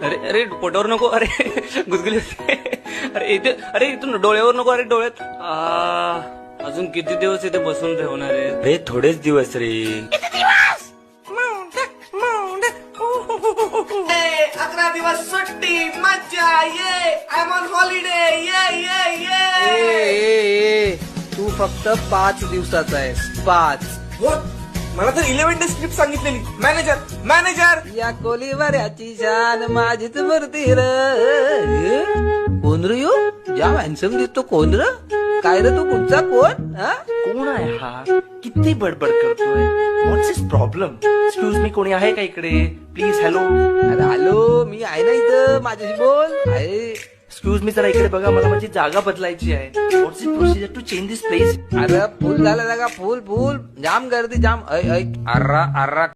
अरे अरे पोटावर नको, अरे गुदगुली होते. अरे इथे, अरे इथून डोळ्यावर नको, अरे डोळ्यात. अजून किती दिवस इथे बसून ठेवणार आहे? रे थोडेच दिवस रे. 11 दिवस सुट्टी, मज्जा, ये आय एम ऑन हॉलिडे, ये. तू फक्त 5 दिवसाचा आहेस, 5. मला तर 11 डे स्क्रिप्ट सांगितलेली. मॅनेजर या कोलीवाऱ्याची शान माझीच मूर्ती र. कोण रे यो? ज्या हॅन्सम दिसतो कोण र? काय रे तू कुठचा कोण? हा? कोण आहे हा? किती बडबड करतोय? व्हॉट्स इज प्रॉब्लेम? एक्सक्यूज मी, कोणी आहे का इकडे? प्लीज. हॅलो. अरे हॅलो, मी आहे ना इथं, माझ्याशी बोल. आहे. एक्सक्यूज मी, जरा इकडे बघा, मला माझी जागा बदलायची आहे. What's is procedure to change this place? अरे फुल झाला जागा, फुल जाम गर्दी जाम. ऐक अर्रा